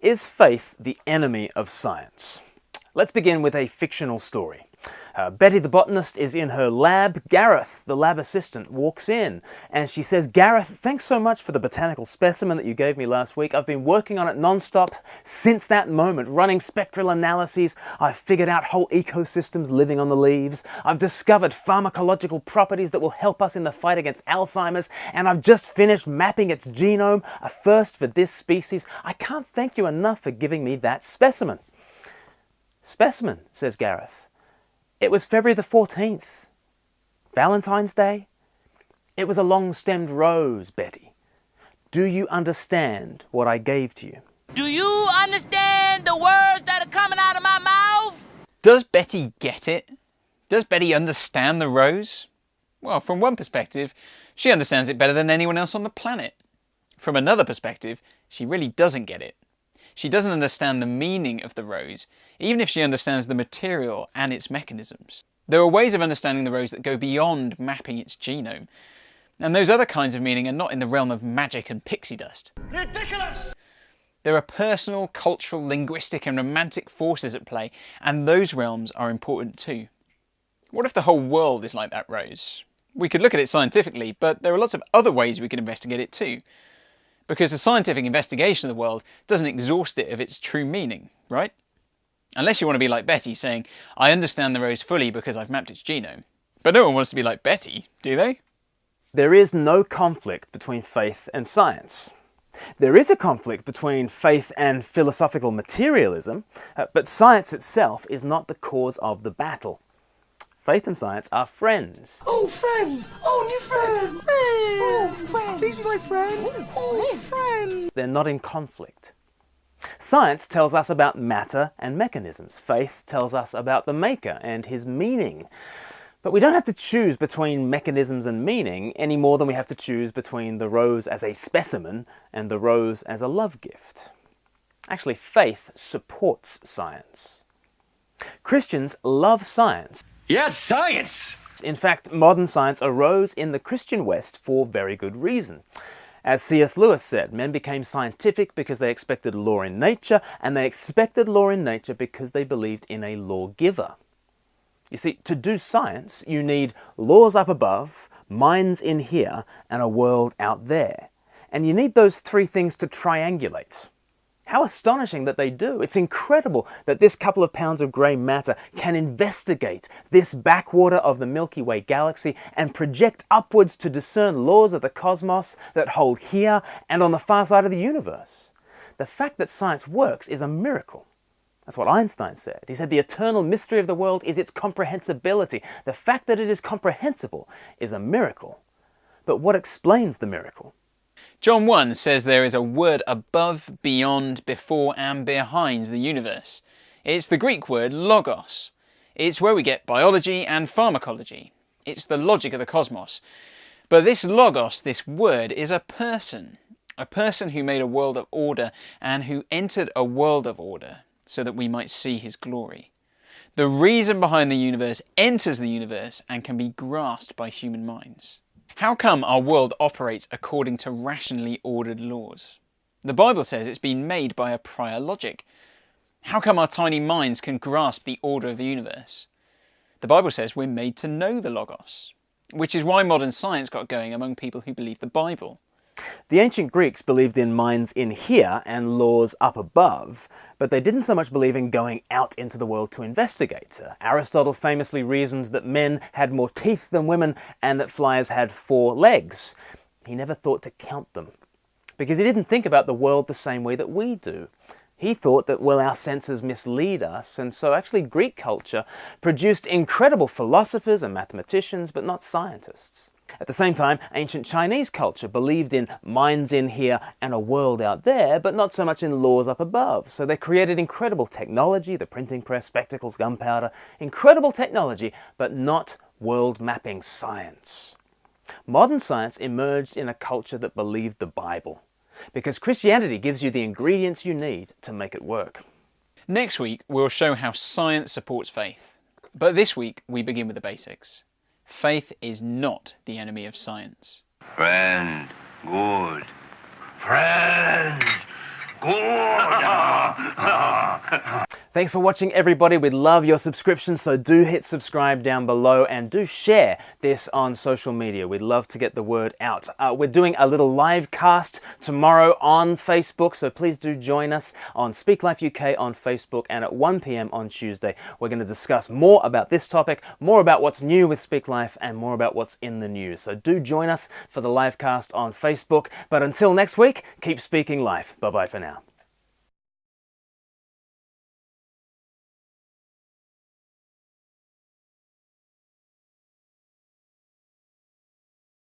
Is faith the enemy of science? Let's begin with a fictional story. Betty the botanist is in her lab. Gareth, the lab assistant, walks in and she says, "Gareth, thanks so much for the botanical specimen that you gave me last week. I've been working on it non-stop since that moment, running spectral analyses. I've figured out whole ecosystems living on the leaves. I've discovered pharmacological properties that will help us in the fight against Alzheimer's, and I've just finished mapping its genome, a first for this species. I can't thank you enough for giving me that specimen." "Specimen," says Gareth. "It was February the 14th. Valentine's Day. It was a long-stemmed rose, Betty. Do you understand what I gave to you?" Do you understand the words that are coming out of my mouth? Does Betty get it? Does Betty understand the rose? Well, from one perspective, she understands it better than anyone else on the planet. From another perspective, she really doesn't get it. She doesn't understand the meaning of the rose, even if she understands the material and its mechanisms. There are ways of understanding the rose that go beyond mapping its genome, and those other kinds of meaning are not in the realm of magic and pixie dust. Ridiculous! There are personal, cultural, linguistic and romantic forces at play, and those realms are important too. What if the whole world is like that rose? We could look at it scientifically, but there are lots of other ways we could investigate it too. Because the scientific investigation of the world doesn't exhaust it of its true meaning, right? Unless you want to be like Betty, saying, "I understand the rose fully because I've mapped its genome." But no one wants to be like Betty, do they? There is no conflict between faith and science. There is a conflict between faith and philosophical materialism, but science itself is not the cause of the battle. Faith and science are friends. Oh, friend! Oh, new friend! Oh, friend! Please be my friend! Oh, friend! They're not in conflict. Science tells us about matter and mechanisms. Faith tells us about the maker and his meaning. But we don't have to choose between mechanisms and meaning any more than we have to choose between the rose as a specimen and the rose as a love gift. Actually, faith supports science. Christians love science. Yes, science! In fact, modern science arose in the Christian West for very good reason. As C.S. Lewis said, men became scientific because they expected law in nature, and they expected law in nature because they believed in a lawgiver. You see, to do science, you need laws up above, minds in here, and a world out there. And you need those three things to triangulate. How astonishing that they do. It's incredible that this couple of pounds of grey matter can investigate this backwater of the Milky Way galaxy and project upwards to discern laws of the cosmos that hold here and on the far side of the universe. The fact that science works is a miracle. That's what Einstein said. He said the eternal mystery of the world is its comprehensibility. The fact that it is comprehensible is a miracle. But what explains the miracle? John 1 says there is a word above, beyond, before and behind the universe. It's the Greek word logos. It's where we get biology and pharmacology. It's the logic of the cosmos. But this logos, this word, is a person who made a world of order and who entered a world of order so that we might see his glory. The reason behind the universe enters the universe and can be grasped by human minds. How come our world operates according to rationally ordered laws? The Bible says it's been made by a prior logic. How come our tiny minds can grasp the order of the universe? The Bible says we're made to know the Logos, which is why modern science got going among people who believe the Bible. The ancient Greeks believed in minds in here and laws up above, but they didn't so much believe in going out into the world to investigate. Aristotle famously reasoned that men had more teeth than women and that flies had 4 legs. He never thought to count them, because he didn't think about the world the same way that we do. He thought that, well, our senses mislead us, and so actually Greek culture produced incredible philosophers and mathematicians, but not scientists. At the same time, ancient Chinese culture believed in minds in here and a world out there, but not so much in laws up above. So they created incredible technology, the printing press, spectacles, gunpowder, incredible technology, but not world-mapping science. Modern science emerged in a culture that believed the Bible, because Christianity gives you the ingredients you need to make it work. Next week, we'll show how science supports faith. But this week, we begin with the basics. Faith is not the enemy of science. Friend, good. Friend, good. Thanks for watching, everybody. We'd love your subscription, so do hit subscribe down below and do share this on social media. We'd love to get the word out. We're doing a little live cast tomorrow on Facebook, so please do join us on Speak Life UK on Facebook, and at 1 p.m. on Tuesday, we're going to discuss more about this topic, more about what's new with Speak Life, and more about what's in the news. So do join us for the live cast on Facebook. But until next week, keep speaking life. Bye-bye for now.